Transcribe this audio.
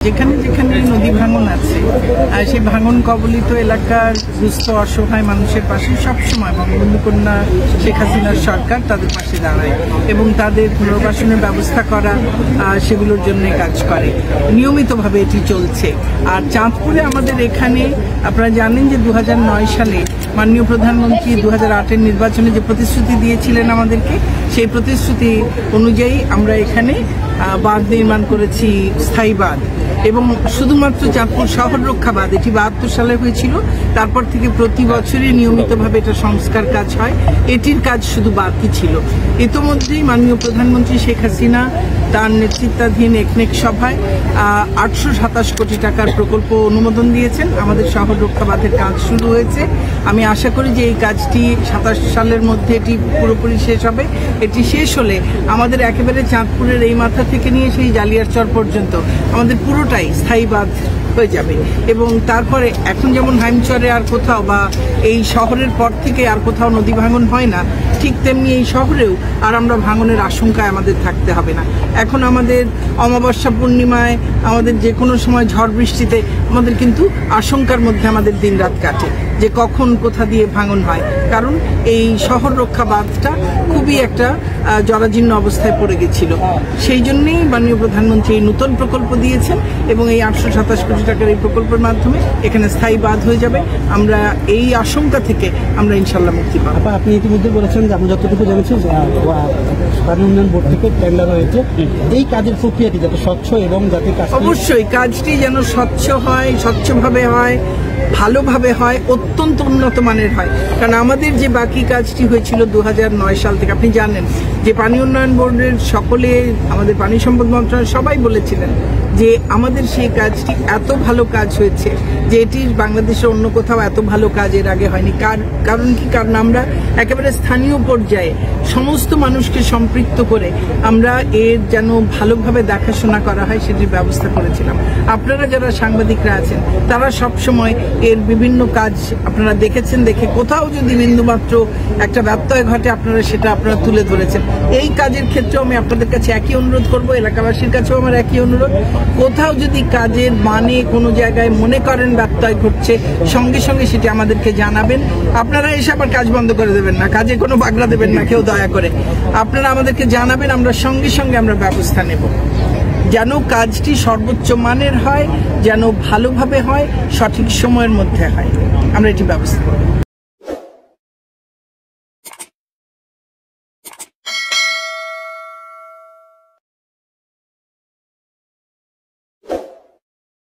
যেখানে যেখানে নদী ভাঙন আছে সেই ভাঙন কবলিত এলাকার দুস্থ অসহায় মানুষের পাশে সবসময় বঙ্গবন্ধু কন্যা শেখ হাসিনার সরকার তাদের পাশে দাঁড়ায় এবং তাদের পুনর্বাসনের ব্যবস্থা করা সেগুলোর জন্য কাজ করে। নিয়মিতভাবে এটি চলছে। আর চাঁদপুরে আমাদের এখানে আপনারা জানেন যে 2009 সালে মাননীয় প্রধানমন্ত্রী 2008-এর নির্বাচনে যে প্রতিশ্রুতি দিয়েছিলেন আমাদেরকে, সেই প্রতিশ্রুতি অনুযায়ী আমরা এখানে বাঁধ নির্মাণ করেছি, স্থায়ী বাঁধ, এবং শুধুমাত্র চাঁদপুর শহর রক্ষা বাঁধ, এটি 72 সালে হয়েছিল। তারপর থেকে প্রতি বছরই নিয়মিতভাবে এটা সংস্কার কাজ হয়। এটির কাজ শুধু বাকি ছিল। ইতোমধ্যেই মাননীয় প্রধানমন্ত্রী শেখ হাসিনা তার নেতৃত্বাধীন একনেক সভায় 827 কোটি টাকার প্রকল্প অনুমোদন দিয়েছেন। আমাদের শহর রক্ষা বাঁধের কাজ শুরু হয়েছে। আমি আশা করি যে এই কাজটি 27 সালের মধ্যে এটি পুরোপুরি শেষ হবে। এটি শেষ হলে আমাদের একেবারে চাঁদপুরের এই মাথা থেকে নিয়ে সেই জালিয়ারচর পর্যন্ত আমাদের পুরোটাই স্থায়ী বাঁধ হয়ে যাবে। এবং তারপরে এখন যেমন হাইমচরে আর কোথাও বা এই শহরের পর থেকে আর কোথাও নদী ভাঙন হয় না, ঠিক তেমনি এই শহরেও আর আমরা ভাঙনের আশঙ্কায় আমাদের থাকতে হবে না। এখন আমাদের অমাবস্যা পূর্ণিমায়, আমাদের যে কোনো সময় ঝড় বৃষ্টিতে আমাদের কিন্তু আশঙ্কার মধ্যে আমাদের দিনরাত কাটে যে কখন কোথা দিয়ে ভাঙন হয়। কারণ এই শহর রক্ষা বাঁধটা খুবই একটা জরাজীর্ণ অবস্থায় পড়ে গেছিল। সেই জন্যেই মাননীয় প্রধানমন্ত্রী এই নতুন প্রকল্প দিয়েছেন এবং এই 827 কোটি টাকার এই প্রকল্পের মাধ্যমে এখানে স্থায়ী বাঁধ হয়ে যাবে। আমরা এই আশঙ্কা থেকে আমরা ইনশাল্লাহ মুক্তি পাবো। আপনি ইতিমধ্যে বলেছেন যে আমি যতটুকু জেনেছি পানি উন্নয়ন বোর্ড থেকে টেন্ডার হয়েছে, এই কাজের প্রক্রিয়াটি যাতে স্বচ্ছ এবং যাতে অবশ্যই কাজটি যেন স্বচ্ছ হয়, স্বচ্ছভাবে হয়, ভালোভাবে হয়, অত্যন্ত উন্নত মানের হয়। কারণ আমাদের যে বাকি কাজটি হয়েছিল 2009 সাল থেকে, আপনি জানেন যে পানি উন্নয়ন বোর্ডের সকলে, আমাদের পানি সম্পদ মন্ত্রণালয় সবাই বলেছিলেন যে আমাদের সেই কাজটি এত ভালো কাজ হয়েছে যে এটি বাংলাদেশের অন্য কোথাও এত ভালো কাজ এর আগে হয়নি। কারণ কি? কারণ আমরা একেবারে স্থানীয় পর্যায়ে সমস্ত মানুষকে সম্পৃক্ত করে আমরা এর যেন ভালোভাবে দেখাশোনা করা হয় সেটির ব্যবস্থা করেছিলাম। আপনারা যারা সাংবাদিকরা আছেন তারা সবসময় এর বিভিন্ন কাজ আপনারা দেখেছেন, দেখে কোথাও যদি বিন্দুমাত্র একটা ব্যত্যয় ঘটে আপনারা সেটা তুলে ধরেছেন। এই কাজের ক্ষেত্রেও আমি আপনাদের কাছে একই অনুরোধ করব, এলাকাবাসীর কাছেও আমার একই অনুরোধ, কোথাও যদি কাজের মানে কোনো জায়গায় মনে করেন ব্যত্যয় ঘটছে, সঙ্গে সঙ্গে সেটি আমাদেরকে জানাবেন। আপনারা এসে আবার কাজ বন্ধ করে দেবেন না, কাজে কোনো বাগড়া দেবেন না কেউ, দয়া করে আপনারা আমাদেরকে জানাবেন। আমরা সঙ্গে সঙ্গে আমরা ব্যবস্থা নেব যেন কাজটি সর্বোচ্চ মানের হয়, যেন ভালোভাবে হয়, সঠিক সময়ের মধ্যে হয়। আমরা এটি ব্যবস্থা করব।